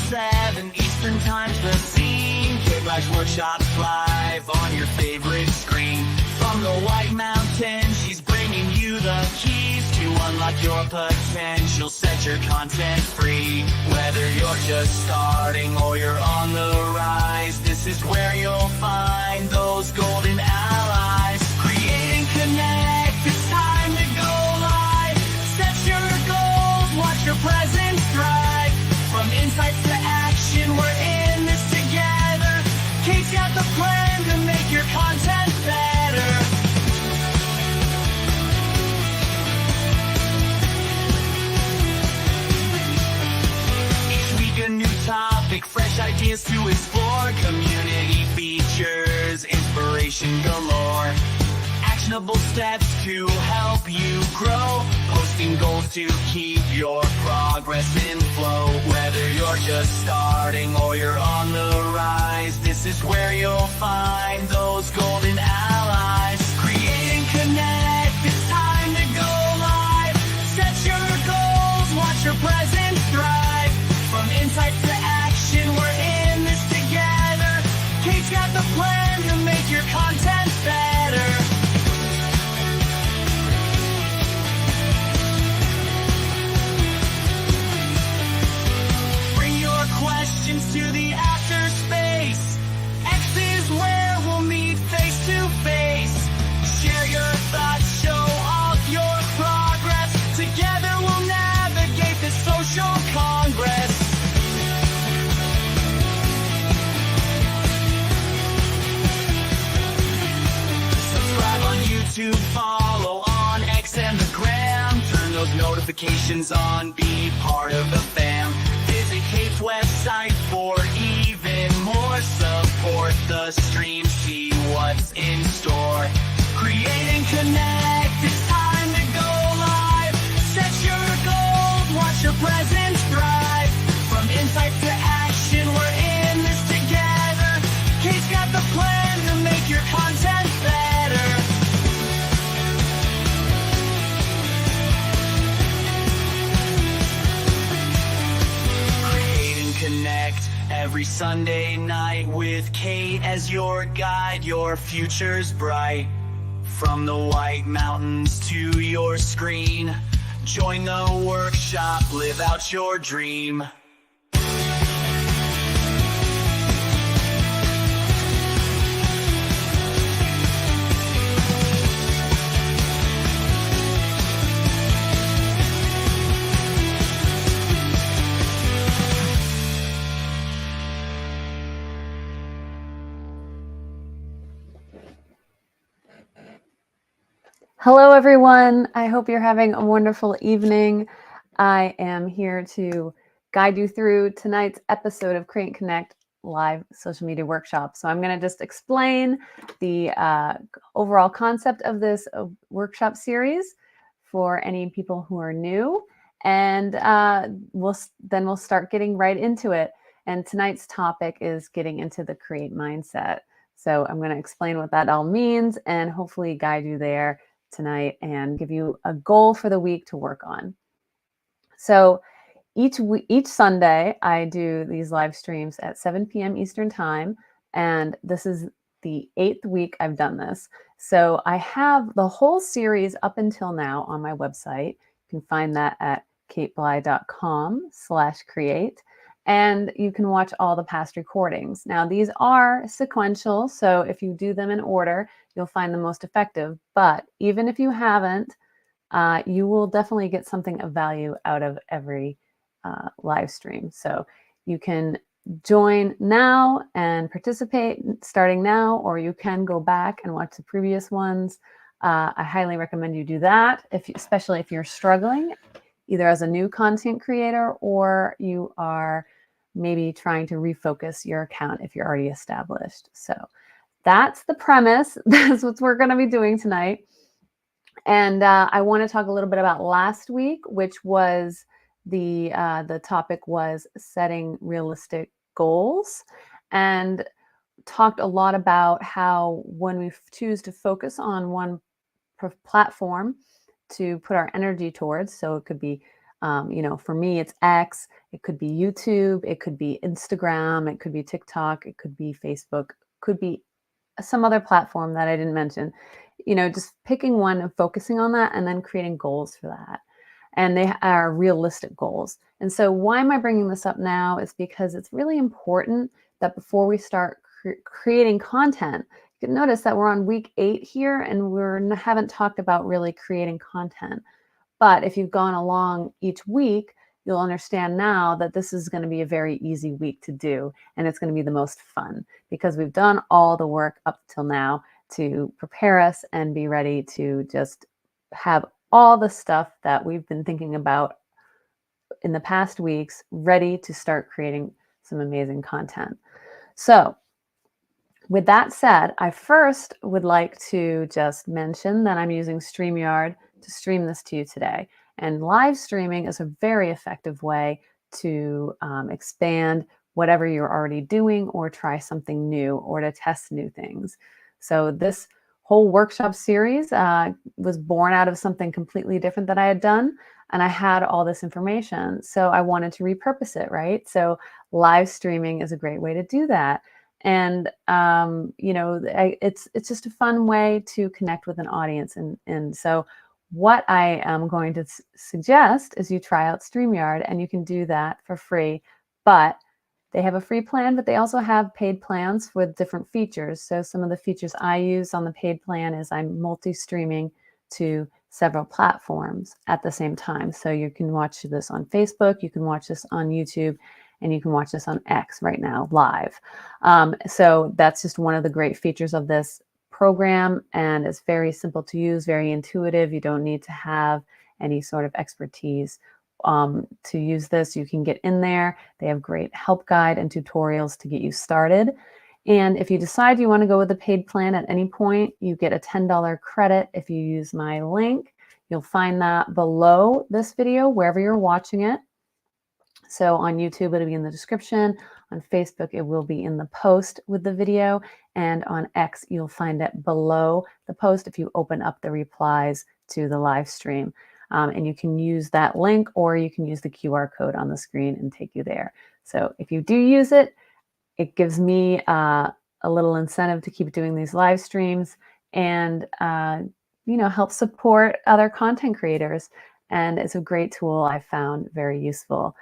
7 Eastern Time's the scene. Kate Live's Workshops live on your favorite screen. From the White Mountains, she's bringing you the keys to unlock your potential, set your content free. Whether you're just starting or you're on the rise, this is where you'll find those golden allies. Create and connect, it's time to go live. Set your goals, watch your presence thrive. From insights to action, we're in this together. Kate's got the plan to make your content better. Each week a new topic, fresh ideas to explore. Community features, inspiration galore. Actionable steps to help you grow. Posting goals to keep your progress in flow. Whether you're just starting or you're on the rise, this is where you'll find those golden allies. Create and connect, it's time to go live. Set your goals, watch your presence thrive. From insights to action, we're in this together. Kate's got the plan to make your content better. Questions to the after space. X is where we'll meet face to face. Share your thoughts, show off your progress. Together we'll navigate the social congress. Subscribe on YouTube, follow on X and the Gram. Turn those notifications on, be part of the fam. Visit Kate's website for even more support. The stream, see what's in store. Create and connect, it's time to go live. Set your goals, watch your presence thrive. From insights to action, we're in this together. Kate's got the plan to make your content better. Connect every Sunday night with Kate as your guide. Your future's bright. From the White Mountains to your screen, join the workshop, live out your dream. Hello, everyone. I hope you're having a wonderful evening. I am here to guide you through tonight's episode of Create and Connect live social media workshop. So I'm going to just explain the overall concept of this workshop series for any people who are new, and we'll start getting right into it. And tonight's topic is getting into the create mindset. So I'm going to explain what that all means and hopefully guide you there tonight and give you a goal for the week to work on. So each Sunday I do these live streams at 7 p.m. Eastern Time, and this is the 8th week I've done this. So I have the whole series up until now on my website. You can find that at katebly.com/create, and you can watch all the past recordings. Now these are sequential, so if you do them in order, you'll find the most effective. But even if you haven't, you will definitely get something of value out of every live stream. So you can join now and participate starting now, or you can go back and watch the previous ones. I highly recommend you do that, especially if you're struggling, either as a new content creator or you are maybe trying to refocus your account if you're already established. So that's the premise. That's what we're going to be doing tonight. And I want to talk a little bit about last week, which was the topic was setting realistic goals, and talked a lot about how when we choose to focus on one platform to put our energy towards, so it could be You know, for me, it's X, it could be YouTube, it could be Instagram, it could be TikTok, it could be Facebook, could be some other platform that I didn't mention. You know, just picking one and focusing on that and then creating goals for that. And they are realistic goals. And so why am I bringing this up now is because it's really important that before we start creating content, you can notice that we're on week 8 here and haven't talked about really creating content. But if you've gone along each week, you'll understand now that this is going to be a very easy week to do. And it's going to be the most fun because we've done all the work up till now to prepare us and be ready to just have all the stuff that we've been thinking about in the past weeks ready to start creating some amazing content. So with that said, I first would like to just mention that I'm using StreamYard to stream this to you today. And live streaming is a very effective way to expand whatever you're already doing or try something new or to test new things. So this whole workshop series was born out of something completely different that I had done. And I had all this information. So I wanted to repurpose it, right? So live streaming is a great way to do that. And you know, it's just a fun way to connect with an audience. And so what I am going to suggest is you try out StreamYard, and you can do that for free. But they have a free plan, but they also have paid plans with different features. So some of the features I use on the paid plan is I'm multi-streaming to several platforms at the same time. So you can watch this on Facebook, you can watch this on YouTube, and you can watch this on X right now live. So that's just one of the great features of this program, and it's very simple to use, very intuitive. You don't need to have any sort of expertise to use this. You can get in there. They have great help guide and tutorials to get you started. And if you decide you want to go with the paid plan at any point, you get a $10 credit if you use my link. You'll find that below this video, wherever you're watching it. So on YouTube, it'll be in the description. On Facebook, it will be in the post with the video. And on X, you'll find it below the post if you open up the replies to the live stream. And you can use that link, or you can use the QR code on the screen and take you there. So if you do use it, it gives me a little incentive to keep doing these live streams and you know, help support other content creators. And it's a great tool I found very useful.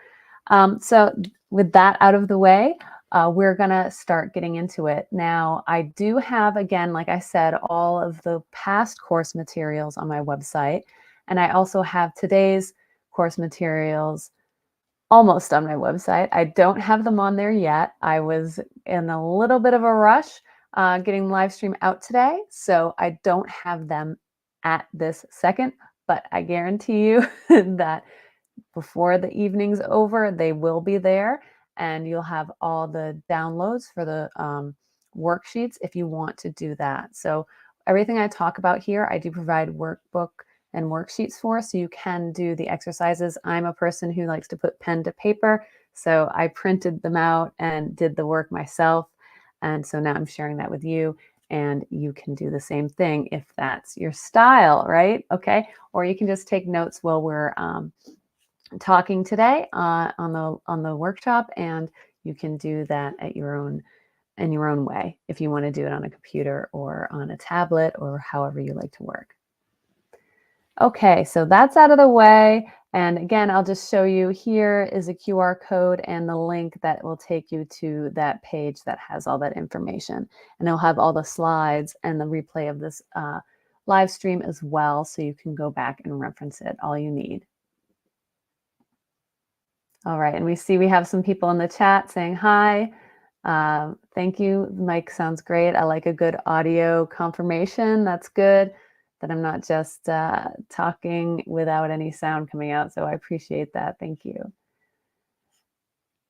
So with that out of the way, we're going to start getting into it. Now, I do have, again, like I said, all of the past course materials on my website. And I also have today's course materials almost on my website. I don't have them on there yet. I was in a little bit of a rush getting live stream out today, so I don't have them at this second, but I guarantee you that before the evening's over, they will be there, and you'll have all the downloads for the worksheets if you want to do that. So everything I talk about here, I do provide workbook and worksheets for, so you can do the exercises. I'm a person who likes to put pen to paper, so I printed them out and did the work myself. And so now I'm sharing that with you, and you can do the same thing if that's your style, right? Okay. Or you can just take notes while we're talking today on the workshop, and you can do that at your own in your own way if you want to do it on a computer or on a tablet or however you like to work. Okay, so that's out of the way. And again, I'll just show you, here is a QR code and the link that will take you to that page that has all that information. And it'll have all the slides and the replay of this live stream as well, so you can go back and reference it, all you need. All right, and we see we have some people in the chat saying hi. Thank you. Mike sounds great. I like a good audio confirmation. That's good, that I'm not just talking without any sound coming out. So I appreciate that. Thank you.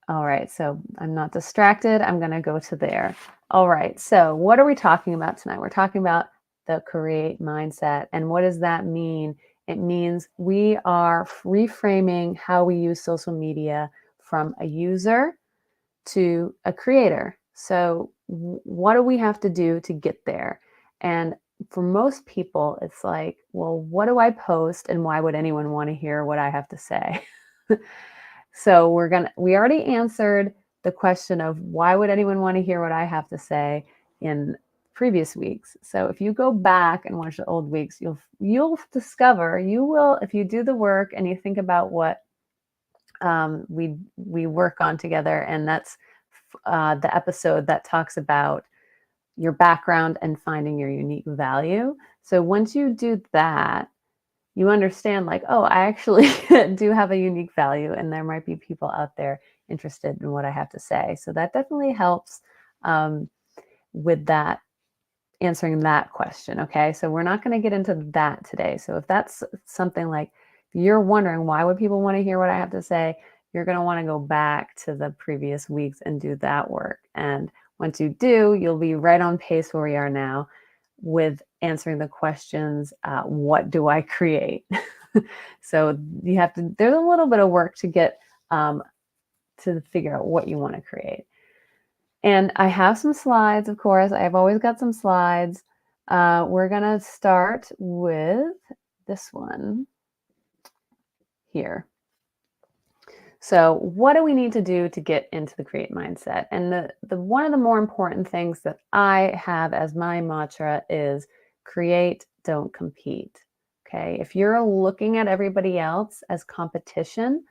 All right, so I'm not distracted. I'm going to go to there. All right, so what are we talking about tonight? We're talking about the create mindset. And what does that mean? It means we are reframing how we use social media from a user to a creator. So what do we have to do to get there? And for most people, it's like, well, what do I post and why would anyone want to hear what I have to say? So we already answered the question of why would anyone want to hear what I have to say in previous weeks. So if you go back and watch the old weeks, you'll discover, you will, if you do the work and you think about what we work on together, and that's the episode that talks about your background and finding your unique value. So once you do that, you understand like, oh, I actually do have a unique value, and there might be people out there interested in what I have to say. So that definitely helps with that, answering that question. Okay, so we're not going to get into that today. So if that's something like you're wondering why would people want to hear what I have to say, you're going to want to go back to the previous weeks and do that work. And once you do, you'll be right on pace where we are now with answering the questions, what do I create? So you have to, there's a little bit of work to get to figure out what you want to create. And I have some slides, of course. I've always got some slides. We're going to start with this one here. So what do we need to do to get into the create mindset? And the one of the more important things that I have as my mantra is create, don't compete. Okay. If you're looking at everybody else as competition,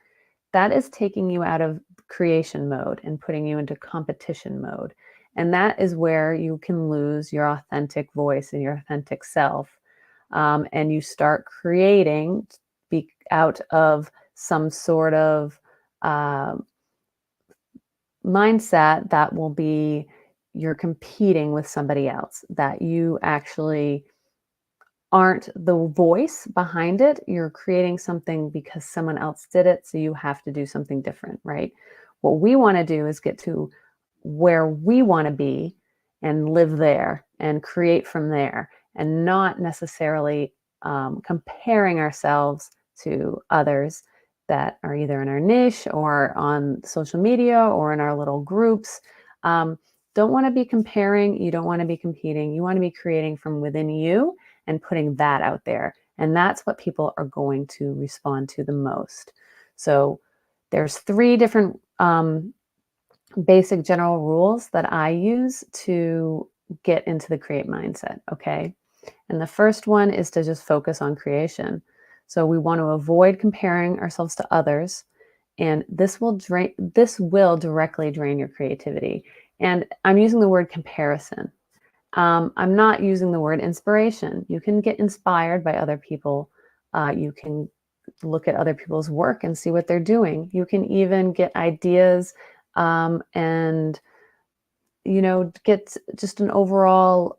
that is taking you out of creation mode and putting you into competition mode. And that is where you can lose your authentic voice and your authentic self. And you start creating out of some sort of mindset that will be you're competing with somebody else, that you actually aren't the voice behind it. You're creating something because someone else did it, so you have to do something different, right? What we want to do is get to where we want to be and live there and create from there, and not necessarily comparing ourselves to others that are either in our niche or on social media or in our little groups. Don't want to be comparing. You don't want to be competing. You want to be creating from within you and putting that out there. And that's what people are going to respond to the most. So there's 3 different basic general rules that I use to get into the create mindset. Okay. And the first one is to just focus on creation. So we want to avoid comparing ourselves to others, and this will directly drain your creativity. And I'm using the word comparison. I'm not using the word inspiration. You can get inspired by other people. You can look at other people's work and see what they're doing. You can even get ideas and, get just an overall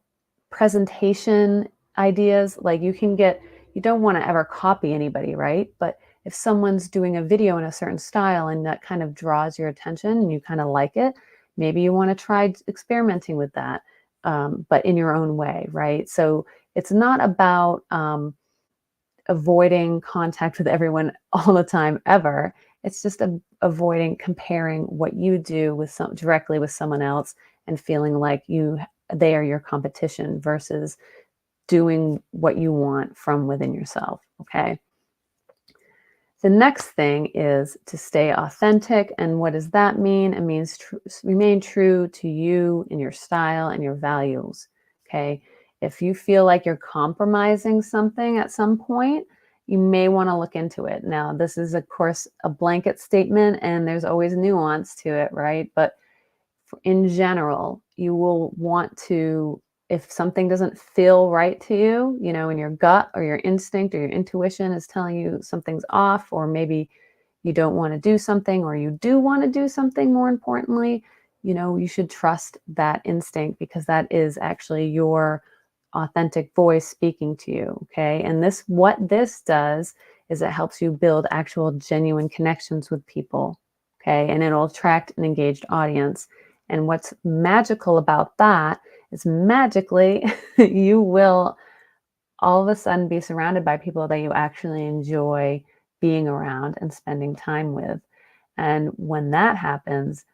presentation ideas. Like you don't want to ever copy anybody, right? But if someone's doing a video in a certain style and that kind of draws your attention and you kind of like it, maybe you want to try experimenting with that. But in your own way, right? So it's not about avoiding contact with everyone all the time ever. It's just avoiding comparing what you do directly with someone else and feeling like they are your competition versus doing what you want from within yourself. Okay. The next thing is to stay authentic. And what does that mean? It means remain true to you and your style and your values. Okay. If you feel like you're compromising something at some point, you may want to look into it. Now, this is, of course, a blanket statement, and there's always nuance to it, right? But in general, you will want to, if something doesn't feel right to you, in your gut or your instinct or your intuition is telling you something's off, or maybe you don't want to do something, or you do want to do something, more importantly, you should trust that instinct, because that is actually your authentic voice speaking to you. Okay. And what this does is it helps you build actual genuine connections with people. Okay. And it'll attract an engaged audience. And what's magical about that is magically you will all of a sudden be surrounded by people that you actually enjoy being around and spending time with. And when that happens,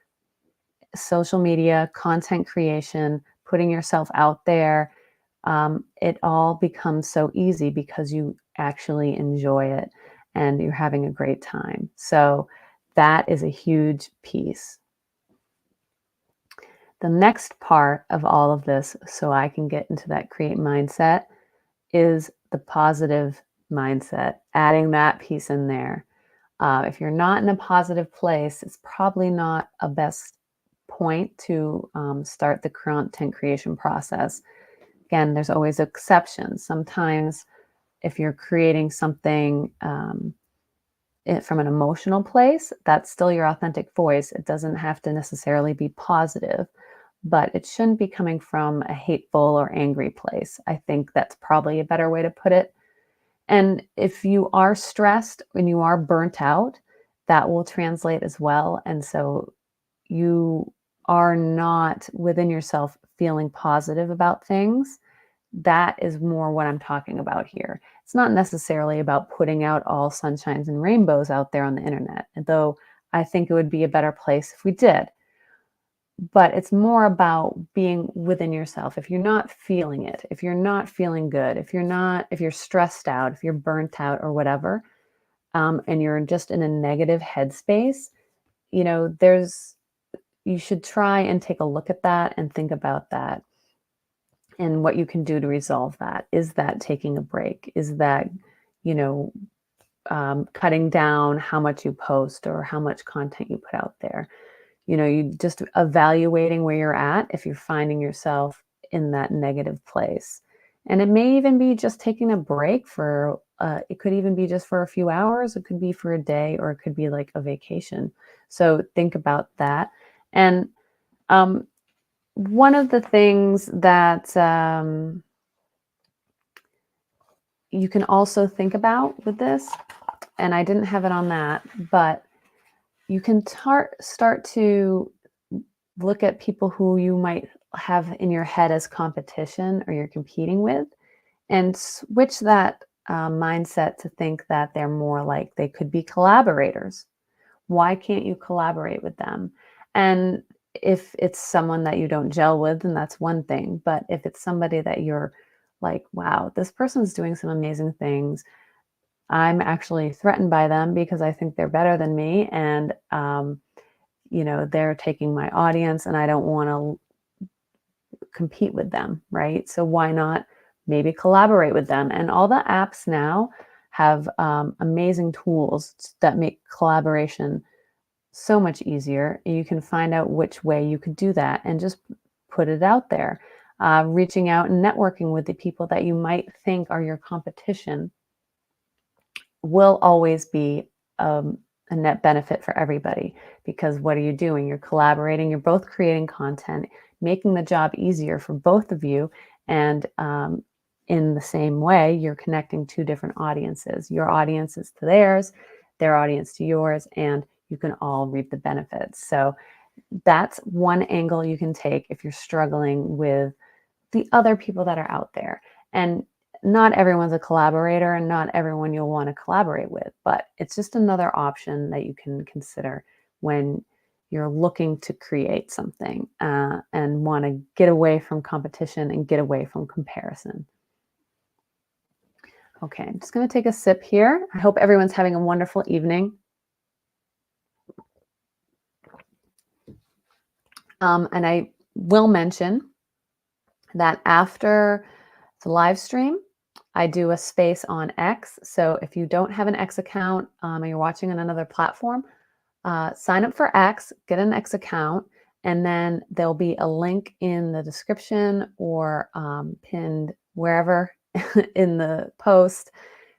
social media, content creation, putting yourself out there, it all becomes so easy because you actually enjoy it. and you're having a great time. So that is a huge piece. The next part of all of this, so I can get into that create mindset, is the positive mindset, adding that piece in there. If you're not in a positive place, it's probably not a best point to start the content creation process. Again, there's always exceptions. Sometimes if you're creating something from an emotional place, that's still your authentic voice. It doesn't have to necessarily be positive, but it shouldn't be coming from a hateful or angry place. I think that's probably a better way to put it. And if you are stressed and you are burnt out, that will translate as well. And so you are not within yourself feeling positive about things. That is more what I'm talking about here. It's not necessarily about putting out all sunshines and rainbows out there on the internet, though I think it would be a better place if we did. But it's more about being within yourself. If you're not feeling it, if you're not feeling good, if you're stressed out, if you're burnt out or whatever, and you're just in a negative headspace, you should try and take a look at that and think about that and what you can do to resolve that. Is that taking a break? Is that, cutting down how much you post or how much content you put out there? You just evaluating where you're at if you're finding yourself in that negative place. And it may even be just taking a break it could even be just for a few hours. It could be for a day, or it could be like a vacation. So think about that. And one of the things that you can also think about with this, and I didn't have it on that, but you can start to look at people who you might have in your head as competition or you're competing with, and switch that mindset to think that they're more like they could be collaborators. Why can't you collaborate with them? And if it's someone that you don't gel with, then that's one thing. But if it's somebody that you're like, wow, this person's doing some amazing things, I'm actually threatened by them because I think they're better than me, and they're taking my audience, and I don't want to compete with them, right? So why not maybe collaborate with them? And all the apps now have amazing tools that make collaboration so much easier. You can find out which way you could do that and just put it out there. Reaching out and networking with the people that you might think are your competition will always be a net benefit for everybody, because what are you doing? You're collaborating, you're both creating content, making the job easier for both of you. And in the same way, you're connecting two different audiences. Your audience is to theirs, their audience to yours, and you can all reap the benefits. So that's one angle you can take if you're struggling with the other people that are out there. And not everyone's a collaborator, and not everyone you'll want to collaborate with, but it's just another option that you can consider when you're looking to create something and want to get away from competition and get away from comparison. Okay, I'm just going to take a sip here. I hope everyone's having a wonderful evening. And I will mention that after the live stream, I do a space on X. So if you don't have an X account and you're watching on another platform, sign up for X, get an X account, and then there'll be a link in the description or pinned wherever in the post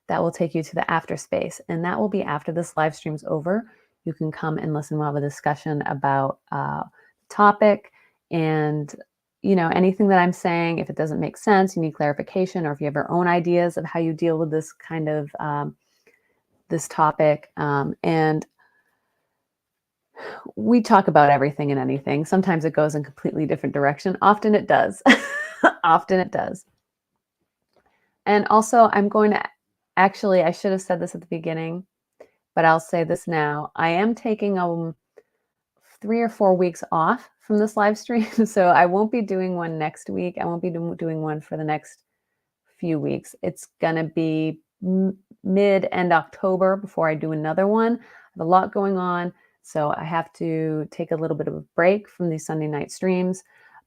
that will take you to the after space. And that will be after this live stream's over. You can come and listen. We'll have a discussion about topic and anything that I'm saying. If it doesn't make sense, you need clarification, or if you have your own ideas of how you deal with this kind of this topic. And we talk about everything and anything. Sometimes it goes in a completely different direction. Often it does. Often it does. And also, I'm going to I should have said this at the beginning, but I'll say this now. I am taking 3 or 4 weeks off from this live stream. So I won't be doing one next week. I won't be doing one for the next few weeks. It's going to be mid-end October before I do another one. I have a lot going on, so I have to take a little bit of a break from these Sunday night streams,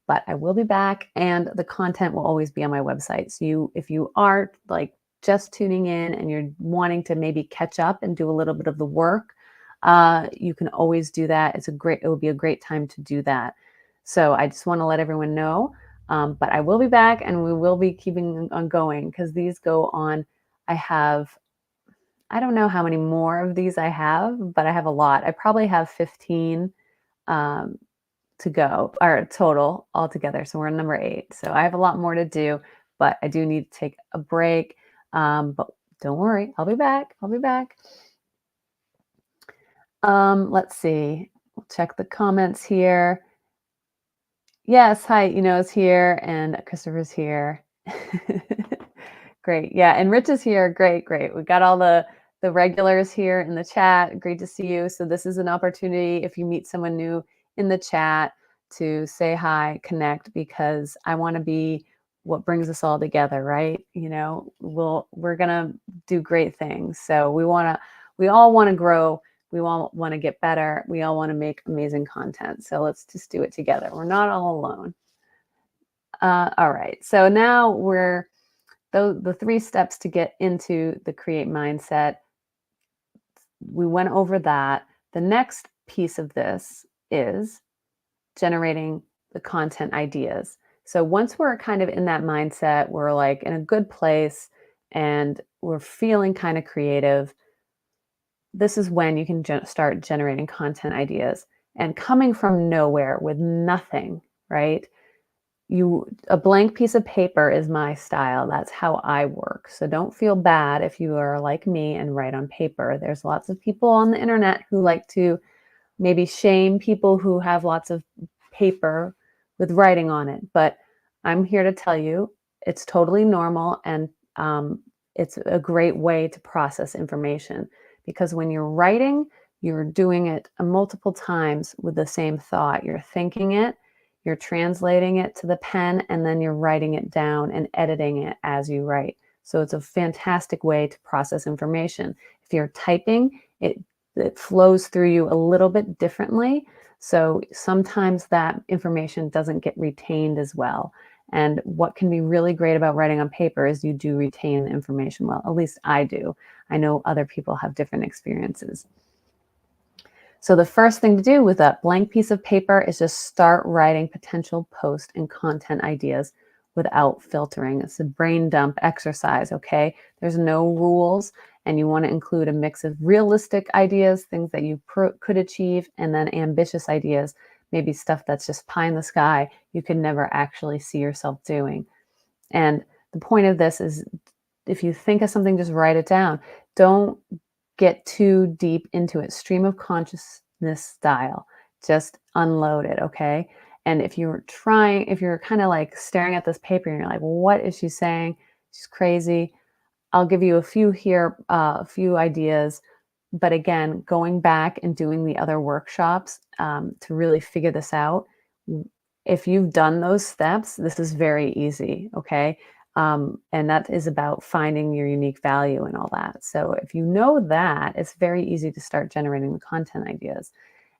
but I will be back, and the content will always be on my website. So if you are like just tuning in and you're wanting to maybe catch up and do a little bit of the work, you can always do that. It will be a great time to do that. So I just want to let everyone know, but I will be back and we will be keeping on going because these go on. I don't know how many more of these I have, but I have a lot. I probably have 15 um, to go, or total altogether. So we're on number 8. So I have a lot more to do, but I do need to take a break. But don't worry, I'll be back. I'll be back. Let's see. We'll check the comments here. Yes, hi, is here and Christopher's here. Great. Yeah, and Rich is here. Great, great. We got all the regulars here in the chat. Great to see you. So this is an opportunity if you meet someone new in the chat to say hi, connect, because I want to be what brings us all together, right? We're gonna do great things. So we all want to grow. We all want to get better. We all want to make amazing content. So let's just do it together. We're not all alone. All right. So now we're the 3 steps to get into the create mindset. We went over that. The next piece of this is generating the content ideas. So once we're kind of in that mindset, we're like in a good place and we're feeling kind of creative, this is when you can start generating content ideas. And coming from nowhere with nothing, right? A blank piece of paper is my style. That's how I work. So don't feel bad if you are like me and write on paper. There's lots of people on the internet who like to maybe shame people who have lots of paper with writing on it. But I'm here to tell you it's totally normal, and it's a great way to process information, because when you're writing, you're doing it multiple times with the same thought. You're thinking it, you're translating it to the pen, and then you're writing it down and editing it as you write. So it's a fantastic way to process information. If you're typing, it flows through you a little bit differently. So sometimes that information doesn't get retained as well. And what can be really great about writing on paper is you do retain the information well. At least I do. I know other people have different experiences. So the first thing to do with that blank piece of paper is just start writing potential post and content ideas without filtering. It's a brain dump exercise, okay? There's no rules, and you want to include a mix of realistic ideas, things that you could achieve, and then ambitious ideas, maybe stuff that's just pie in the sky you could never actually see yourself doing. And the point of this is, if you think of something, just write it down. Don't get too deep into it. Stream of consciousness style. Just unload it, okay? And if you're kind of like staring at this paper and you're like, what is she saying? She's crazy. I'll give you a few here, a few ideas. But again, going back and doing the other workshops to really figure this out. If you've done those steps, this is very easy, okay? And that is about finding your unique value and all that. So if you know that, it's very easy to start generating the content ideas.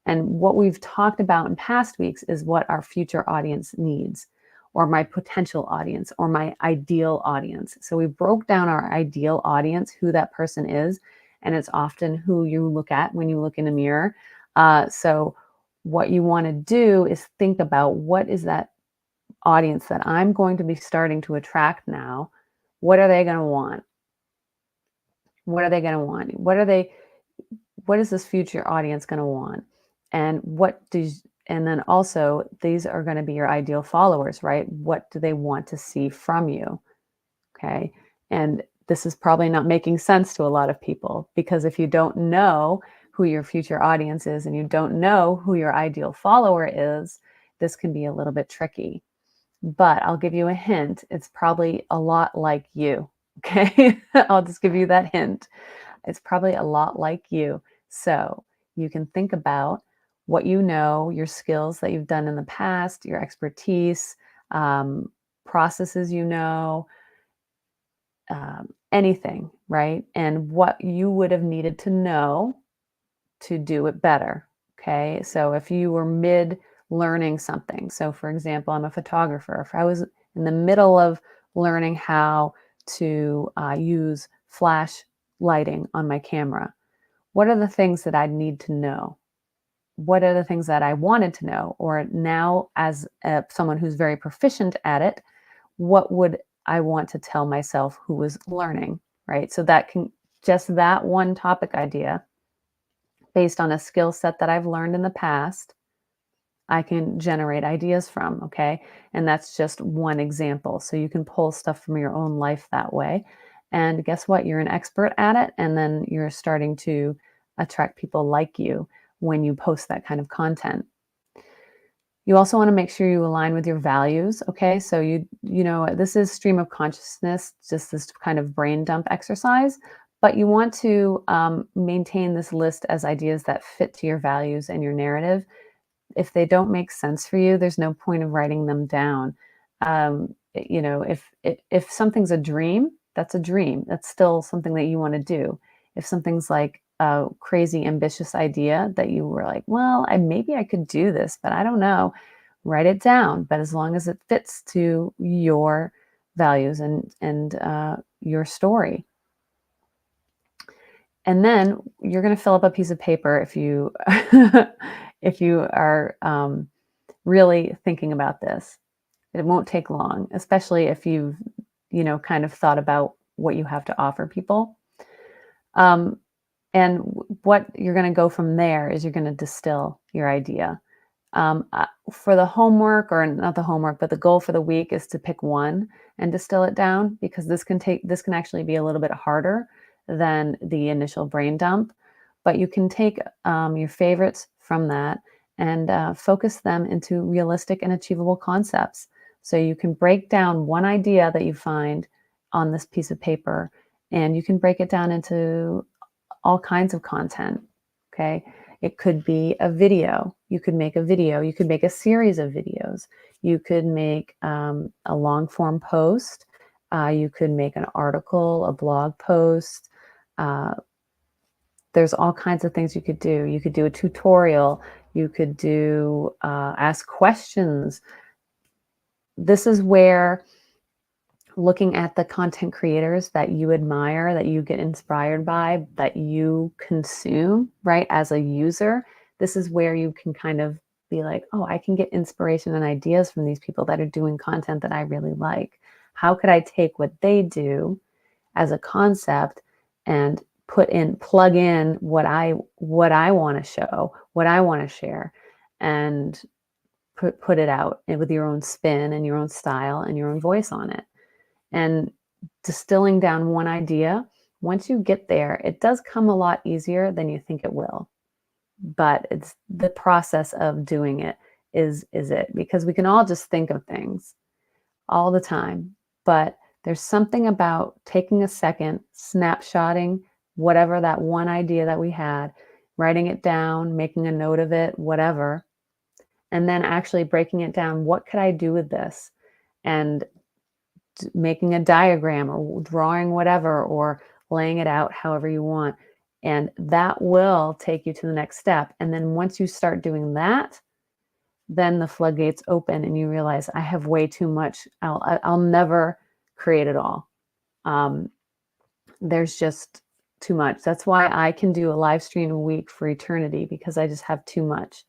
And what we've talked about in past weeks is what our future audience needs, or my potential audience, or my ideal audience. So we broke down our ideal audience, who that person is, and it's often who you look at when you look in a mirror. So what you want to do is think about, what is that audience that I'm going to be starting to attract now? What are they going to want? What are they going to want? What is this future audience going to want? And and then also, these are going to be your ideal followers, right? What do they want to see from you? Okay. And this is probably not making sense to a lot of people, because if you don't know who your future audience is and you don't know who your ideal follower is, this can be a little bit tricky. But I'll give you a hint. It's probably a lot like you. Okay. I'll just give you that hint. It's probably a lot like you. So you can think about what you know, your skills that you've done in the past, your expertise, processes you know, anything, right? And what you would have needed to know to do it better. Okay. So if you were mid learning something, so for example, I'm a photographer. If I was in the middle of learning how to use flash lighting on my camera, what are the things that I'd need to know? What are the things that I wanted to know? Or now, as someone who's very proficient at it, what would I want to tell myself who was learning, right? So that can just that one topic idea based on a skill set that I've learned in the past, I can generate ideas from, okay? And that's just one example. So you can pull stuff from your own life that way. And guess what? You're an expert at it. And then you're starting to attract people like you when you post that kind of content. You also want to make sure you align with your values, okay? So you know, this is stream of consciousness, just this kind of brain dump exercise, but you want to maintain this list as ideas that fit to your values and your narrative. If they don't make sense for you, there's no point of writing them down. You know, if something's a dream, that's a dream. That's still something that you want to do. If something's like a crazy ambitious idea that you were like, well, maybe I could do this, but I don't know, write it down. But as long as it fits to your values and your story. And then you're going to fill up a piece of paper if you if you are really thinking about this. It won't take long, especially if you've, you know, kind of thought about what you have to offer people. And what you're going to go from there is you're going to distill your idea. For the homework, or not the homework, but the goal for the week is to pick one and distill it down, because this can actually be a little bit harder than the initial brain dump. But you can take your favorites from that and focus them into realistic and achievable concepts. So you can break down one idea that you find on this piece of paper, and you can break it down into all kinds of content. Okay. It could be a video. You could make a video. You could make a series of videos. You could make a long form post. You could make an article, a blog post. There's all kinds of things you could do. You could do a tutorial. You could do ask questions. This is where looking at the content creators that you admire, that you get inspired by, that you consume, right, as a user, this is where you can kind of be like, oh, I can get inspiration and ideas from these people that are doing content that I really like. How could I take what they do as a concept and plug in what I want to show, what I want to share, and put it out with your own spin and your own style and your own voice on it. And distilling down one idea, once you get there, it does come a lot easier than you think it will. But it's the process of doing it is it, because we can all just think of things all the time, but there's something about taking a second, snapshotting whatever that one idea that we had, writing it down, making a note of it, whatever, and then actually breaking it down. What could I do with this? And making a diagram or drawing whatever, or laying it out however you want. And that will take you to the next step. And then once you start doing that, then the floodgates open and you realize, I have way too much. I'll never create it all. There's just too much. That's why I can do a live stream a week for eternity, because I just have too much.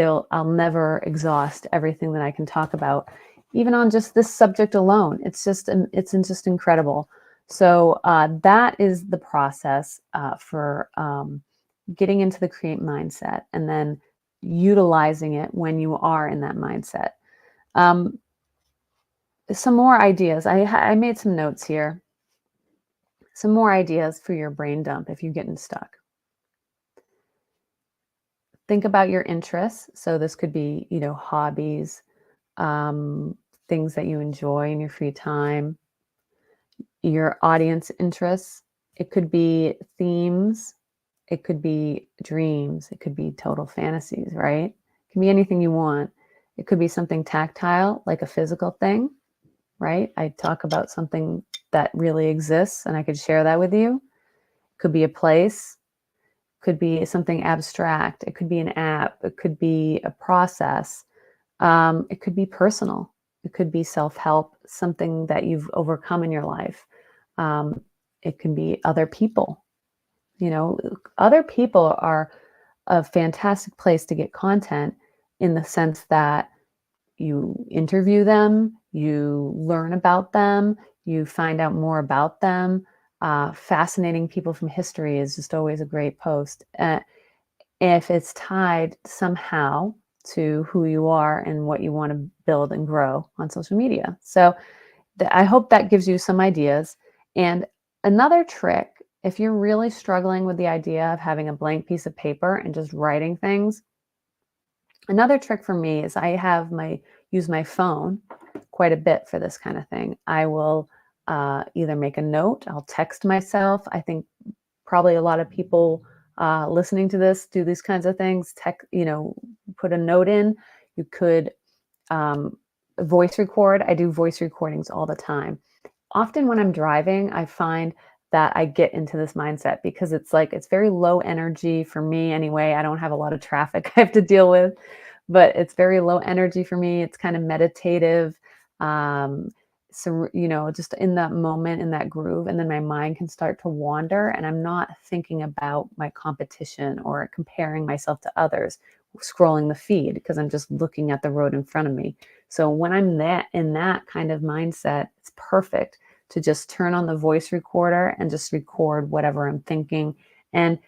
I'll never exhaust everything that I can talk about, even on just this subject alone. It's just incredible. So that is the process for getting into the create mindset, and then utilizing it when you are in that mindset. Some more ideas. I made some notes here. Some more ideas for your brain dump if you're getting stuck. Think about your interests. So this could be, you know, hobbies, things that you enjoy in your free time, your audience interests. It could be themes. It could be dreams. It could be total fantasies, right? It can be anything you want. It could be something tactile, like a physical thing, right? I talk about something that really exists and I could share that with you. Could be a place, could be something abstract. It could be an app. It could be a process. It could be personal. It could be self-help, something that you've overcome in your life. It can be other people. You know, other people are a fantastic place to get content in the sense that you interview them, you learn about them, you find out more about them. Fascinating people from history is just always a great post. If it's tied somehow to who you are and what you want to build and grow on social media. So I hope that gives you some ideas. And another trick, if you're really struggling with the idea of having a blank piece of paper and just writing things, another trick for me is use my phone quite a bit for this kind of thing. I will either make a note, I'll text myself. I think probably a lot of people listening to this do these kinds of things. Put a note in. You could voice record. I do voice recordings all the time. Often when I'm driving, I find that I get into this mindset because it's very low energy for me anyway. I don't have a lot of traffic I have to deal with, but it's very low energy for me. It's kind of meditative. So, just in that moment, in that groove, and then my mind can start to wander and I'm not thinking about my competition or comparing myself to others, scrolling the feed because I'm just looking at the road in front of me. So when I'm in that kind of mindset, it's perfect to just turn on the voice recorder and just record whatever I'm thinking. And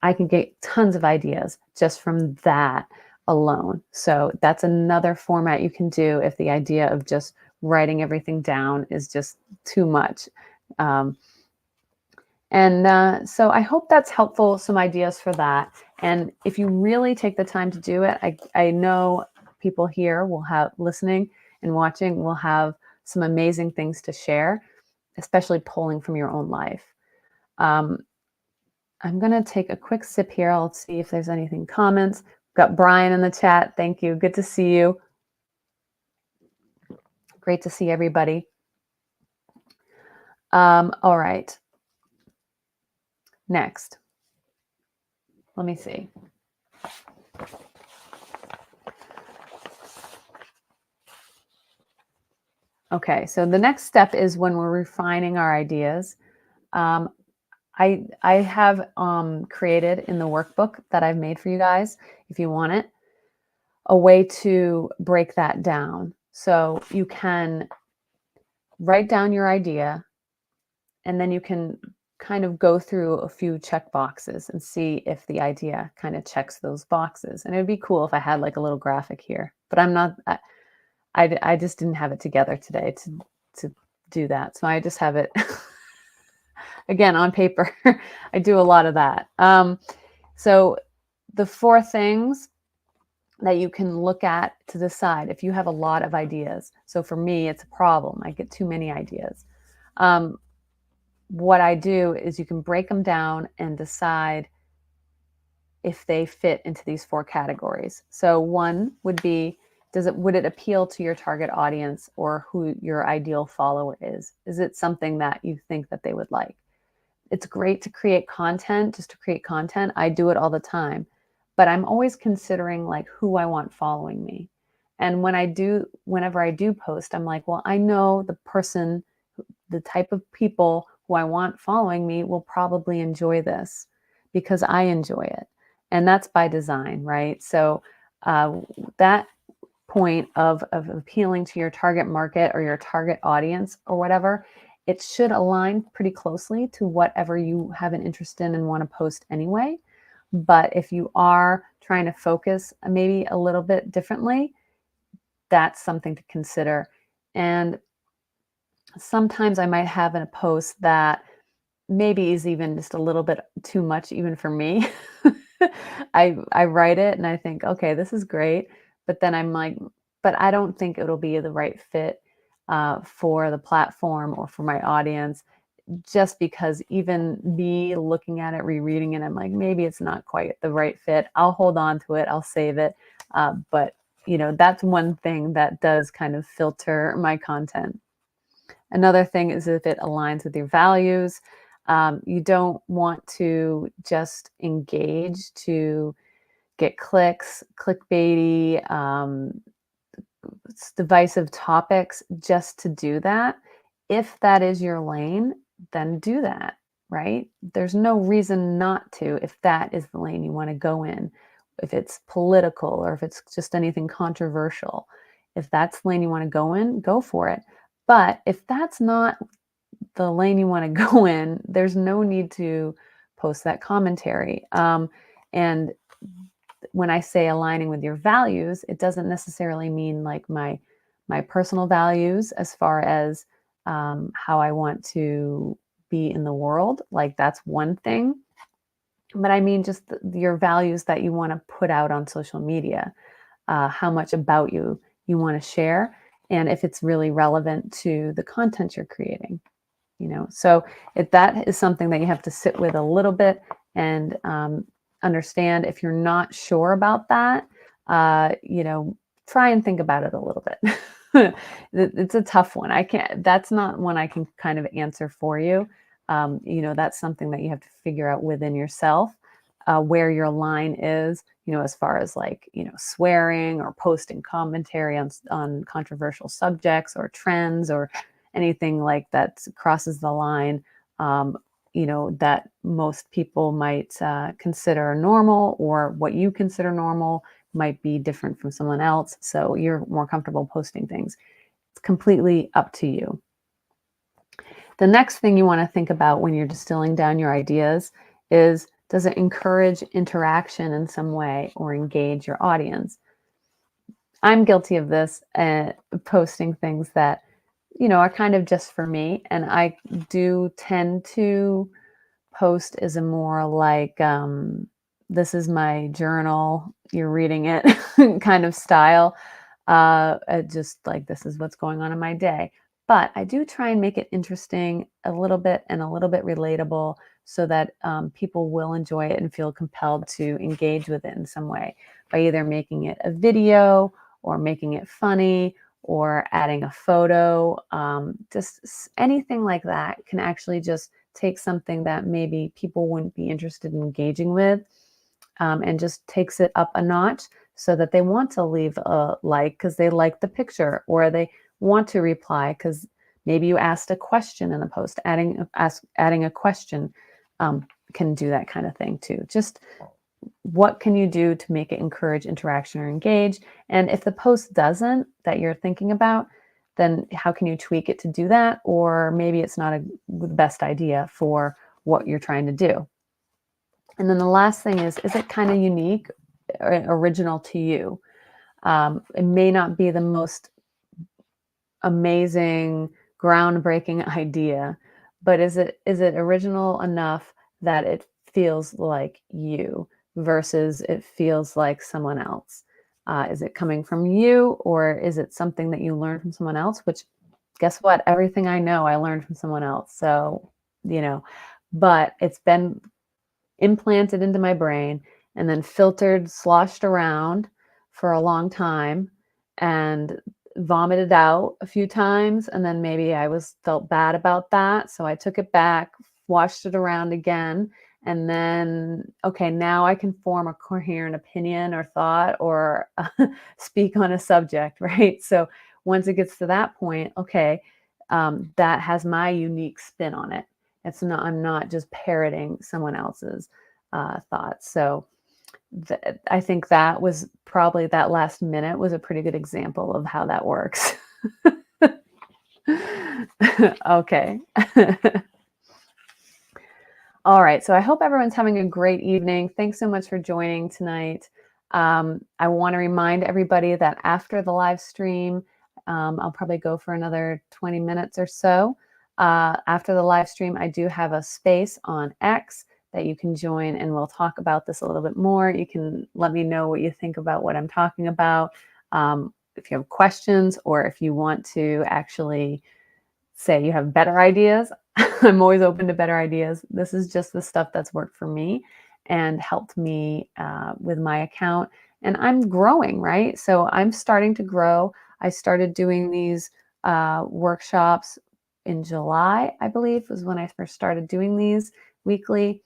I can get tons of ideas just from that alone. So that's another format you can do if the idea of just writing everything down is just too much. So I hope that's helpful, some ideas for that. And if you really take the time to do it, I know people here listening and watching will have some amazing things to share, especially pulling from your own life. I'm going to take a quick sip here. I'll see if there's anything comments. Got Brian in the chat. Thank you. Good to see you. Great to see everybody. All right. Next. Let me see. Okay, so the next step is when we're refining our ideas. I have created in the workbook that I've made for you guys, if you want it, a way to break that down. So you can write down your idea and then you can kind of go through a few check boxes and see if the idea kind of checks those boxes. And it would be cool if I had like a little graphic here, but I just didn't have it together today to do that. So I just have it again on paper. I do a lot of that. So the 4 things that you can look at to decide if you have a lot of ideas. So for me, it's a problem. I get too many ideas. What I do is you can break them down and decide if they fit into these 4 categories. So 1 would be, would it appeal to your target audience or who your ideal follower is? Is it something that you think that they would like? It's great to create content, just to create content. I do it all the time, but I'm always considering like who I want following me. And whenever I do post, I'm like, well, I know the type of people who I want following me will probably enjoy this because I enjoy it. And that's by design, right? So that point of appealing to your target market or your target audience or whatever, it should align pretty closely to whatever you have an interest in and want to post anyway. But if you are trying to focus maybe a little bit differently, that's something to consider. And sometimes I might have a post that maybe is even just a little bit too much even for me. I write it and I think, okay, this is great. But then I'm like, but I don't think it'll be the right fit for the platform or for my audience, just because even me looking at it, rereading it, I'm like, maybe it's not quite the right fit. I'll hold on to it. I'll save it. But that's one thing that does kind of filter my content. Another thing is if it aligns with your values. You don't want to just engage to get clicks, clickbaity, divisive topics just to do that. If that is your lane, then do that, right? There's no reason not to if that is the lane you want to go in. If it's political or if it's just anything controversial, if that's the lane you want to go in, go for it. But if that's not the lane you want to go in, there's no need to post that commentary. And when I say aligning with your values, it doesn't necessarily mean like my personal values as far as how I want to be in the world. Like that's one thing. But I mean just your values that you want to put out on social media, how much about you you want to share, and if it's really relevant to the content you're creating. So if that is something that you have to sit with a little bit and understand. If you're not sure about that, try and think about it a little bit. It's a tough one. That's not one I can kind of answer for you. That's something that you have to figure out within yourself, where your line is, as far as like, swearing or posting commentary on controversial subjects or trends or anything like that crosses the line, that most people might consider normal, or what you consider normal might be different from someone else. So you're more comfortable posting things. It's completely up to you. The next thing you want to think about when you're distilling down your ideas is, does it encourage interaction in some way or engage your audience? I'm guilty of this, posting things that are kind of just for me. And I do tend to post as a more like, this is my journal, you're reading it kind of style. Just like, this is what's going on in my day. But I do try and make it interesting a little bit and a little bit relatable, so that people will enjoy it and feel compelled to engage with it in some way, by either making it a video or making it funny or adding a photo. Just anything like that can actually just take something that maybe people wouldn't be interested in engaging with, and just takes it up a notch, so that they want to leave a like because they like the picture, or they want to reply because maybe you asked a question in the post. Adding a question can do that kind of thing too. Just what can you do to make it encourage interaction or engage? And if the post doesn't, that you're thinking about, then how can you tweak it to do that? Or maybe it's not the best idea for what you're trying to do. And then the last thing is it kind of unique or original to you? It may not be the most amazing, groundbreaking idea, but is it original enough that it feels like you versus it feels like someone else? Is it coming from you, or is it something that you learned from someone else? Which, guess what? Everything I know, I learned from someone else. So, but it's been implanted into my brain and then filtered, sloshed around for a long time, and vomited out a few times. And then maybe I felt bad about that. So I took it back, washed it around again. And then, okay, now I can form a coherent opinion or thought, or speak on a subject, right? So once it gets to that point, okay, that has my unique spin on it. I'm not just parroting someone else's thoughts. So I think that was probably, that last minute was a pretty good example of how that works. Okay. All right. So I hope everyone's having a great evening. Thanks so much for joining tonight. I want to remind everybody that after the live stream, I'll probably go for another 20 minutes or so. After the live stream, I do have a space on X that you can join, and we'll talk about this a little bit more. You can let me know what you think about what I'm talking about. If you have questions, or if you want to actually say you have better ideas, I'm always open to better ideas. This is just the stuff that's worked for me and helped me with my account. And I'm growing, right? So I'm starting to grow. I started doing these workshops in July, I believe, was when I first started doing these weekly.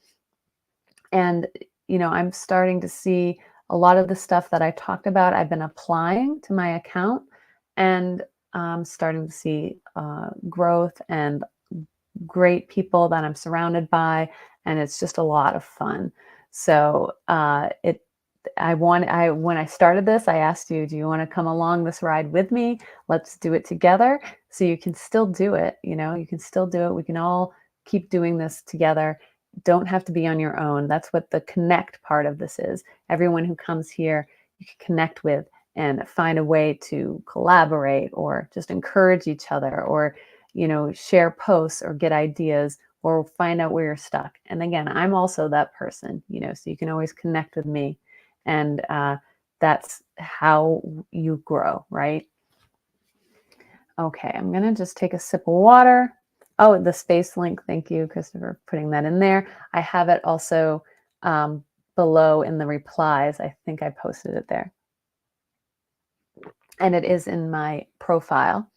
And, I'm starting to see a lot of the stuff that I talked about, I've been applying to my account, and I'm starting to see growth and great people that I'm surrounded by, and it's just a lot of fun. So when I started this, I asked you, do you want to come along this ride with me? Let's do it together. So you can still do it. You can still do it. We can all keep doing this together. Don't have to be on your own. That's what the connect part of this is. Everyone who comes here, you can connect with and find a way to collaborate or just encourage each other, or share posts or get ideas or find out where you're stuck. And again, I'm also that person, so you can always connect with me. And that's how you grow, right? Okay, I'm going to just take a sip of water. Oh, the space link. Thank you, Christopher, putting that in there. I have it also below in the replies. I think I posted it there. And it is in my profile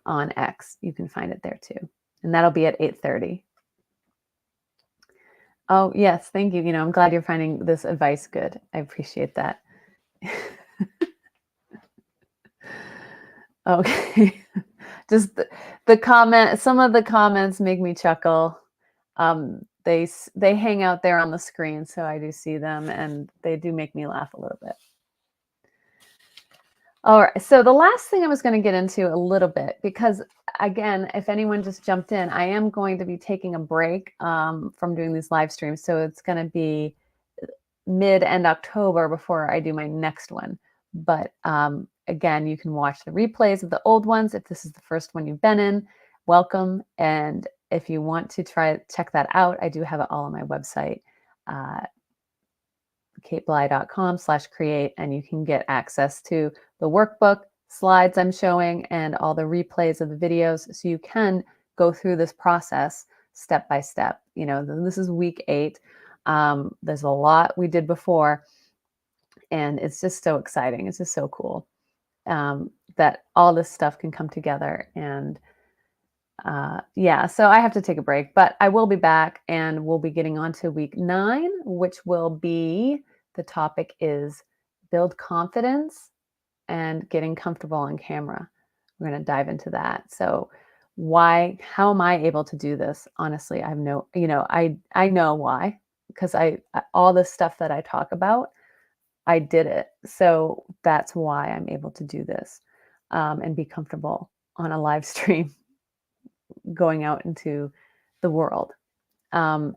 on X. You can find it there too. And that'll be at 8:30. Oh, yes. Thank you. I'm glad you're finding this advice good. I appreciate that. Okay. Just the comment, some of the comments make me chuckle. They hang out there on the screen, so I do see them, and they do make me laugh a little bit. All right. So the last thing I was going to get into a little bit, because again, if anyone just jumped in, I am going to be taking a break from doing these live streams. So it's going to be mid-end October before I do my next one. But again, you can watch the replays of the old ones. If this is the first one you've been in, welcome. And if you want to check that out, I do have it all on my website, katebly.com/create, and you can get access to the workbook, slides I'm showing, and all the replays of the videos. So you can go through this process step by step. This is week 8. There's a lot we did before, and it's just so exciting. It's just so cool that all this stuff can come together. And yeah, so I have to take a break, but I will be back, and we'll be getting on to week 9, which will be, the topic is build confidence and getting comfortable on camera. We're going to dive into that. So how am I able to do this? Honestly, I know why, because all the stuff that I talk about, I did it. So that's why I'm able to do this and be comfortable on a live stream going out into the world. And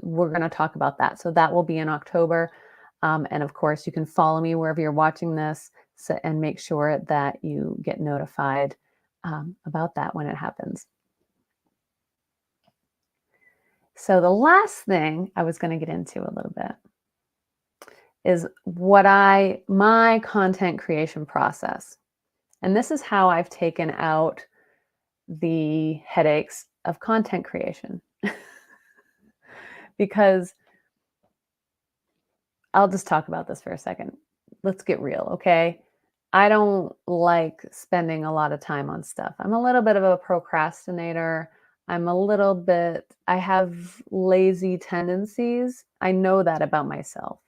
we're going to talk about that. So that will be in October. And of course, you can follow me wherever you're watching this, and make sure that you get notified about that when it happens. So the last thing I was going to get into a little bit is my content creation process. And this is how I've taken out the headaches of content creation. Because I'll just talk about this for a second. Let's get real, okay? I don't like spending a lot of time on stuff. I'm a little bit of a procrastinator. I have lazy tendencies. I know that about myself.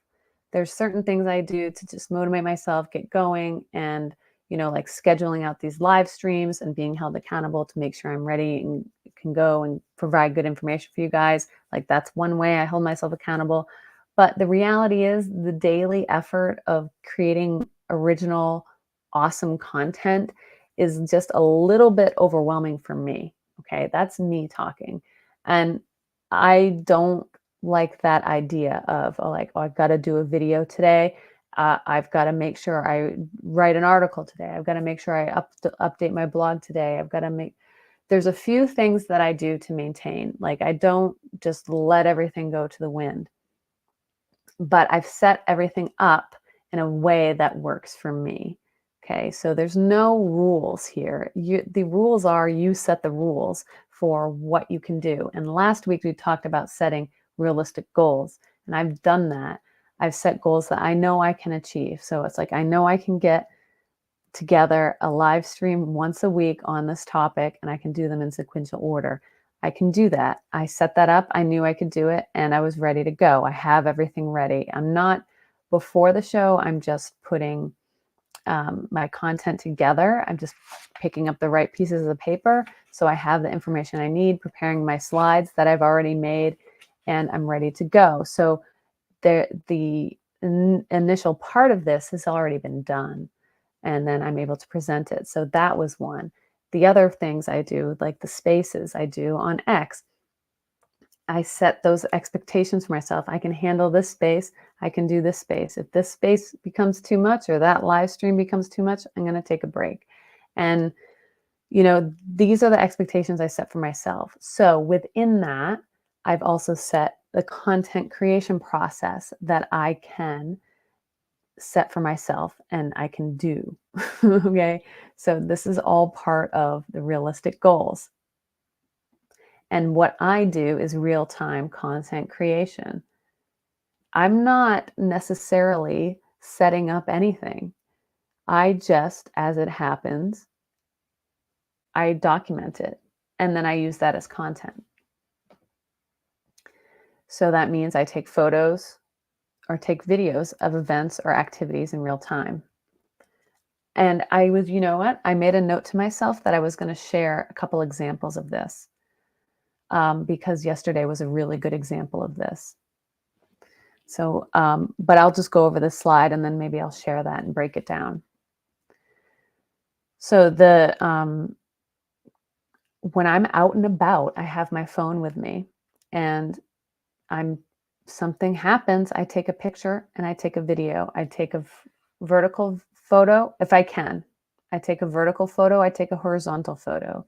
There's certain things I do to just motivate myself, get going, and, like scheduling out these live streams and being held accountable to make sure I'm ready and can go and provide good information for you guys. Like, that's one way I hold myself accountable. But the reality is, the daily effort of creating original, awesome content is just a little bit overwhelming for me. Okay, that's me talking. And I don't like that idea of I've got to do a video today. I've got to make sure I write an article today. I've got to make sure I update my blog today. There's a few things that I do to maintain. Like, I don't just let everything go to the wind, but I've set everything up in a way that works for me. Okay, so there's no rules here. The rules are, you set the rules for what you can do. And last week we talked about setting realistic goals, and I've done that. I've set goals that I know I can achieve. So it's like, I know I can get together a live stream once a week on this topic, and I can do them in sequential order. I can do that. I set that up. I knew I could do it, and I was ready to go. I have everything ready. I'm not before the show. I'm just putting my content together. I'm just picking up the right pieces of paper. So I have the information I need, preparing my slides that I've already made, and I'm ready to go. So the initial part of this has already been done, and then I'm able to present it. So that was one. The other things I do, like the spaces I do on X, I set those expectations for myself. I can handle this space. I can do this space. If this space becomes too much or that live stream becomes too much, I'm going to take a break. And, these are the expectations I set for myself. So within that, I've also set the content creation process that I can set for myself and I can do. Okay. So this is all part of the realistic goals. And what I do is real-time content creation. I'm not necessarily setting up anything. I just, as it happens, I document it and then I use that as content. So that means I take photos or take videos of events or activities in real time. And you know what? I made a note to myself that I was going to share a couple examples of this because yesterday was a really good example of this. So, but I'll just go over this slide and then maybe I'll share that and break it down. So when I'm out and about, I have my phone with me and something happens, I take a picture and I take a video. I take a vertical photo if I can. I take a vertical photo, I take a horizontal photo.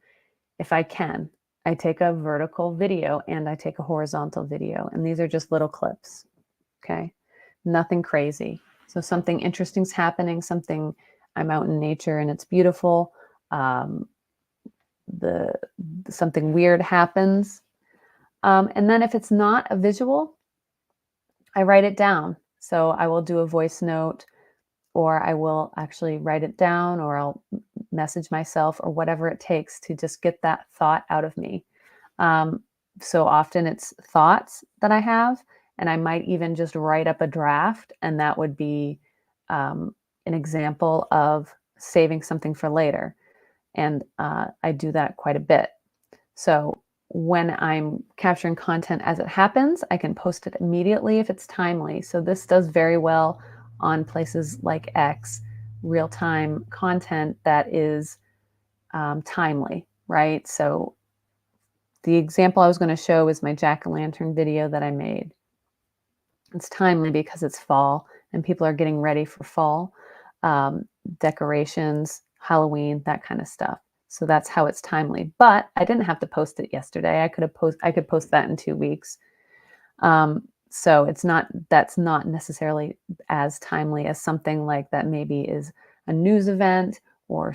If I can, I take a vertical video and I take a horizontal video. And these are just little clips. Okay. Nothing crazy. So something interesting's happening, I'm out in nature and it's beautiful. Something weird happens. And then if it's not a visual, I write it down. So I will do a voice note, or I will actually write it down, or I'll message myself, or whatever it takes to just get that thought out of me. So often it's thoughts that I have, and I might even just write up a draft, and that would be an example of saving something for later. And I do that quite a bit. So when I'm capturing content as it happens, I can post it immediately if it's timely. So this does very well on places like X, real-time content that is timely, right? So the example I was going to show is my jack-o'-lantern video that I made. It's timely because it's fall and people are getting ready for fall, decorations, Halloween, that kind of stuff. So that's how it's timely. But I didn't have to post it yesterday. I could post that in 2 weeks. So that's not necessarily as timely as something like that maybe is a news event or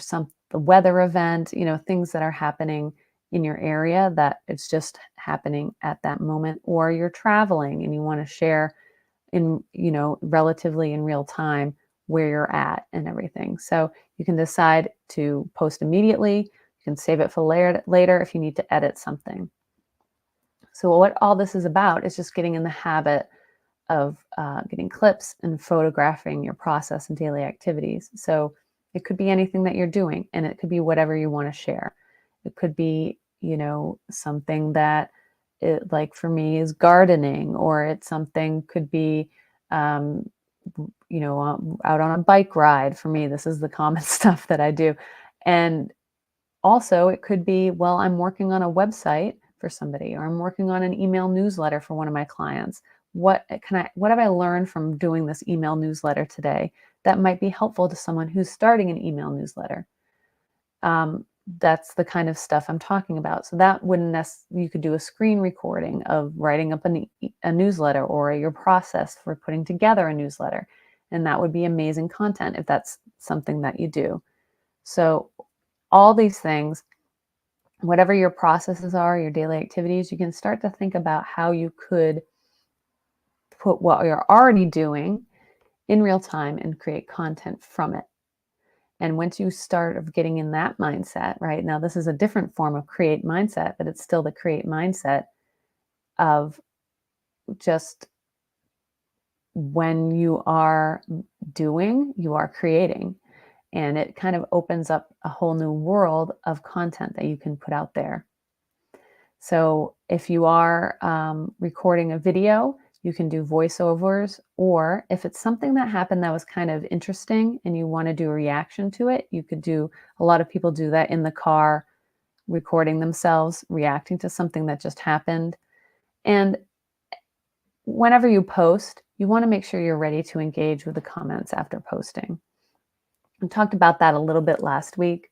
the weather event, things that are happening in your area that it's just happening at that moment, or you're traveling and you want to share relatively in real time where you're at and everything. So you can decide to post immediately. You can save it for later if you need to edit something. So what all this is about is just getting in the habit of getting clips and photographing your process and daily activities. So it could be anything that you're doing, and it could be whatever you want to share. It could be, something that like for me is gardening, or it's something could be, out on a bike ride. For me, this is the common stuff that I do. And also it could be, well, I'm working on a website for somebody, or I'm working on an email newsletter for one of my clients. What have I learned from doing this email newsletter today that might be helpful to someone who's starting an email newsletter? That's the kind of stuff I'm talking about. So that you could do a screen recording of writing up a newsletter, or your process for putting together a newsletter. And that would be amazing content if that's something that you do. So all these things, whatever your processes are, your daily activities, you can start to think about how you could put what you're already doing in real time and create content from it. And once you start of getting in that mindset, right? Now, this is a different form of create mindset, but it's still the create mindset of just when you are doing, you are creating. And it kind of opens up a whole new world of content that you can put out there. So if you are recording a video, you can do voiceovers, or if it's something that happened that was kind of interesting and you want to do a reaction to it, you could do, a lot of people do that in the car, recording themselves, reacting to something that just happened. And whenever you post, you want to make sure you're ready to engage with the comments after posting. We talked about that a little bit last week,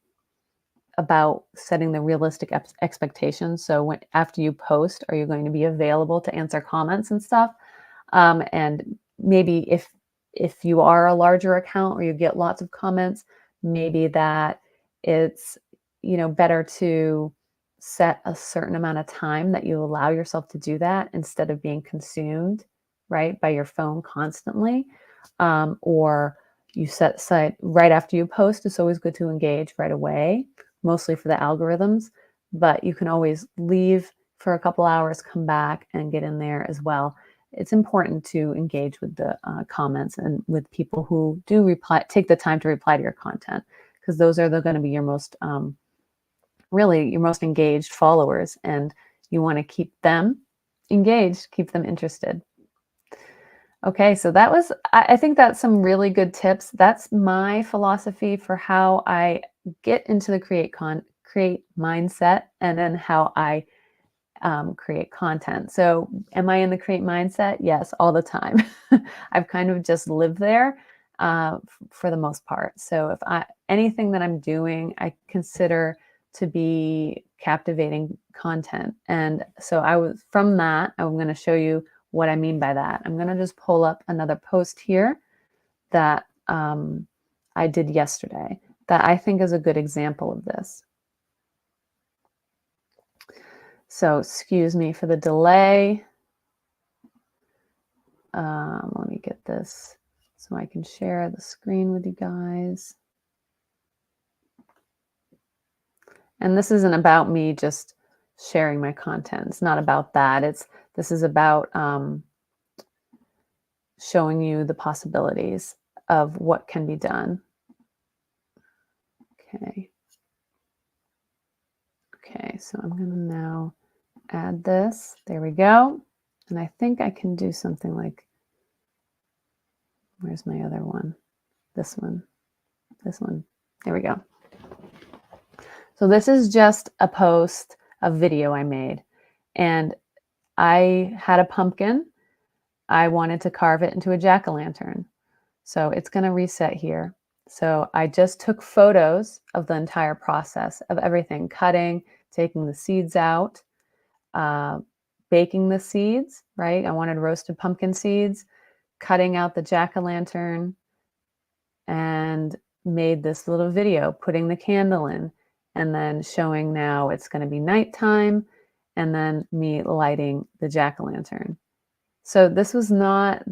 about setting the realistic expectations. So after you post, are you going to be available to answer comments and stuff? And maybe if you are a larger account or you get lots of comments, maybe that it's, better to set a certain amount of time that you allow yourself to do that instead of being consumed, right, by your phone constantly. Or you set aside right after you post. It's always good to engage right away, mostly for the algorithms, but you can always leave for a couple hours, come back and get in there as well. It's important to engage with the comments and with people who do reply, take the time to reply to your content, because those are going to be your most, really your most engaged followers, and you want to keep them engaged, keep them interested. Okay, so that was, I think that's some really good tips. That's my philosophy for how I get into the create mindset, and then how I create content. So am I in the create mindset? Yes, all the time. I've kind of just lived there for the most part. So if anything that I'm doing, I consider to be captivating content. And so from that, I'm going to show you what I mean by that. I'm going to just pull up another post here that I did yesterday that I think is a good example of this. So excuse me for the delay. Let me get this so I can share the screen with you guys. And this isn't about me just sharing my content. It's not about that. This is about showing you the possibilities of what can be done. Okay. Okay, so I'm going to now add this. There we go. And I think I can do something like, where's my other one? This one. There we go. So this is just a post, a video I made. And I had a pumpkin. I wanted to carve it into a jack-o'-lantern. So it's going to reset here. So I just took photos of the entire process of everything, cutting, taking the seeds out, baking the seeds, right? I wanted roasted pumpkin seeds, cutting out the jack-o'-lantern, and made this little video, putting the candle in, and then showing now it's going to be nighttime, and then me lighting the jack-o'-lantern. So this was not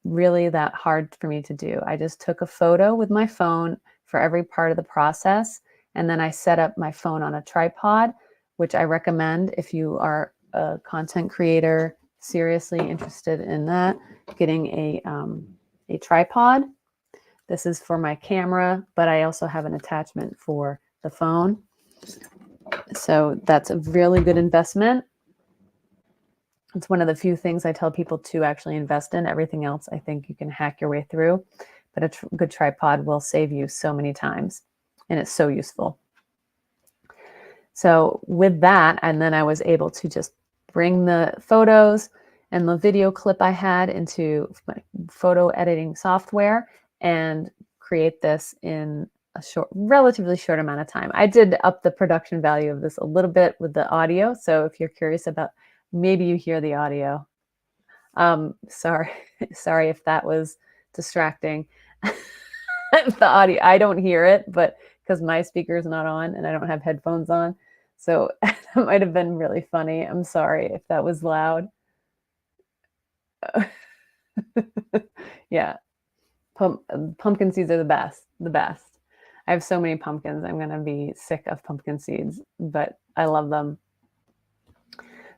really that hard for me to do. I just took a photo with my phone for every part of the process, and then I set up my phone on a tripod, which I recommend if you are a content creator seriously interested in that, getting a tripod. This is for my camera, but I also have an attachment for the phone. So that's a really good investment. It's one of the few things I tell people to actually invest in. Everything else, I think you can hack your way through, but a good tripod will save you so many times, and it's so useful. So with that, and then I was able to just bring the photos and the video clip I had into my photo editing software and create this in a relatively short amount of time. I did up the production value of this a little bit with the audio. So if you're curious about, maybe you hear the audio. Sorry if that was distracting. The audio, I don't hear it, but because my speaker is not on and I don't have headphones on. So that might have been really funny. I'm sorry if that was loud. Yeah. Pumpkin seeds are the best. I have so many pumpkins. I'm going to be sick of pumpkin seeds, but I love them.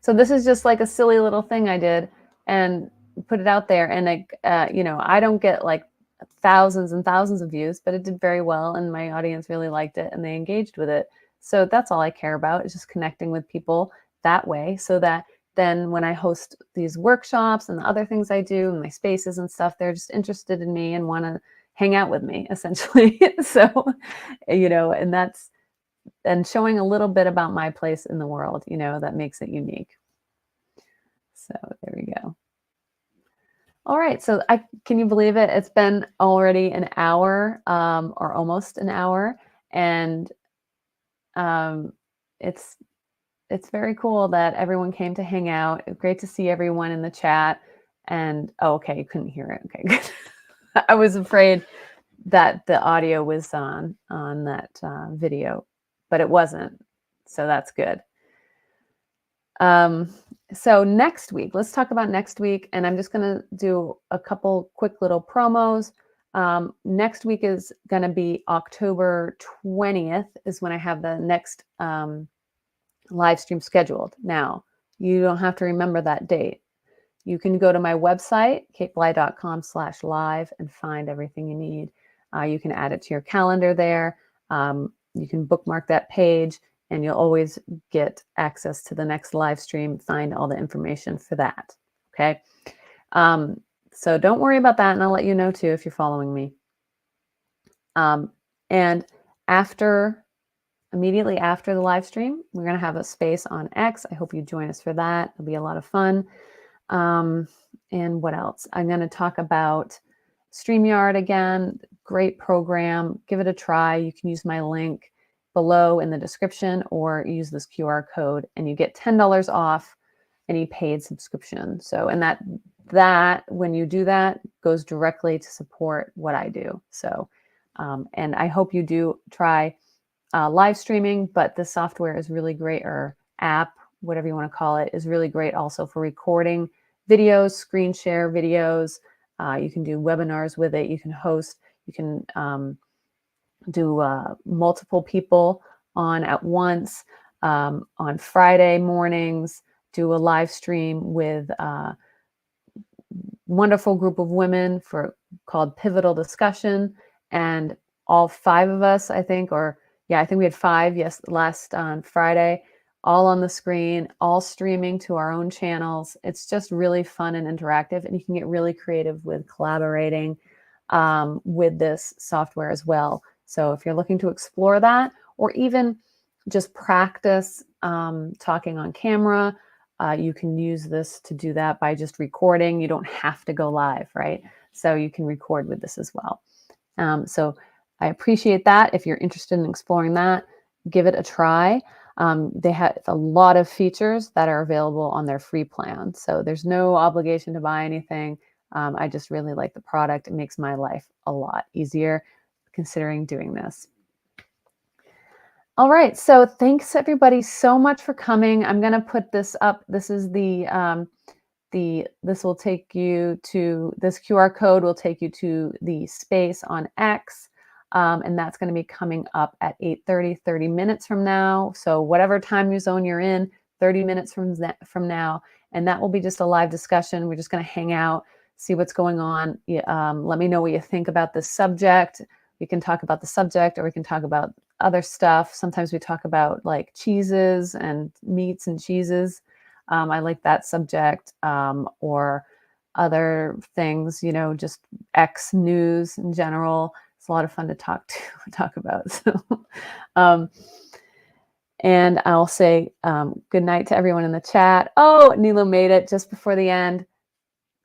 So this is just like a silly little thing I did and put it out there. And I don't get like thousands and thousands of views, but it did very well. And my audience really liked it and they engaged with it. So that's all I care about, is just connecting with people that way, so that then when I host these workshops and the other things I do and my spaces and stuff, they're just interested in me and want to hang out with me, essentially. So, and showing a little bit about my place in the world, that makes it unique. So there we go. All right. So can you believe it? It's been already an hour, or almost an hour. And it's very cool that everyone came to hang out. Great to see everyone in the chat. And okay, you couldn't hear it. Okay, good. I was afraid that the audio was on that video, but it wasn't. So that's good. So next week, let's talk about next week. And I'm just going to do a couple quick little promos. Next week is going to be October 20th is when I have the next live stream scheduled. Now, you don't have to remember that date. You can go to my website, katebly.com/live, and find everything you need. You can add it to your calendar there. You can bookmark that page, and you'll always get access to the next live stream, find all the information for that. Okay. So don't worry about that. And I'll let you know too, if you're following me. And immediately after the live stream, we're going to have a space on X. I hope you join us for that. It'll be a lot of fun. And what else? I'm going to talk about StreamYard again. Great program. Give it a try. You can use my link below in the description or use this QR code and you get $10 off any paid subscription. So, and that when you do that goes directly to support what I do. So, and I hope you do try live streaming, but the software is really great, or app, whatever you want to call it, is really great also for recording videos, screen share videos. You can do webinars with it. You can host, you can do multiple people on at once. On Friday mornings, do a live stream with a wonderful group of women called Pivotal Discussion. And all 5 of us, I think, I think we had 5, last on Friday, all on the screen, all streaming to our own channels. It's just really fun and interactive, and you can get really creative with collaborating with this software as well. So if you're looking to explore that, or even just practice talking on camera, you can use this to do that by just recording. You don't have to go live, right? So you can record with this as well. So I appreciate that. If you're interested in exploring that, give it a try. They have a lot of features that are available on their free plan. So there's no obligation to buy anything. I just really like the product. It makes my life a lot easier considering doing this. All right. So thanks everybody so much for coming. I'm going to put this up. This is this will take you to, this QR code will take you to the space on X. And that's going to be coming up at 8:30, 30 minutes from now. So whatever time zone you're in, 30 minutes from now. And that will be just a live discussion. We're just going to hang out, see what's going on. Let me know what you think about this subject. We can talk about the subject, or we can talk about other stuff. Sometimes we talk about like cheeses and meats and cheeses. I like that subject, or other things, just X news in general. It's a lot of fun to talk about. So, and I'll say good night to everyone in the chat. Oh, Nilo made it just before the end.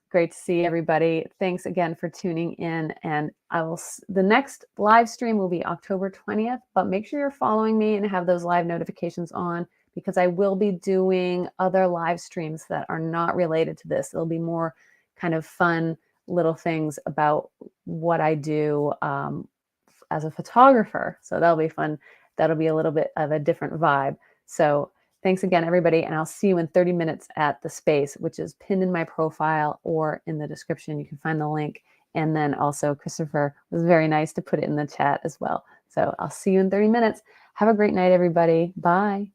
Great to see everybody. Thanks again for tuning in. And the next live stream will be October 20th, but make sure you're following me and have those live notifications on, because I will be doing other live streams that are not related to this. It'll be more kind of fun little things about what I do as a photographer. So that'll be fun. That'll be a little bit of a different vibe. So thanks again, everybody. And I'll see you in 30 minutes at the space, which is pinned in my profile or in the description. You can find the link And then also Christopher was very nice to put it in the chat as well. So I'll see you in 30 minutes. Have a great night, everybody. Bye.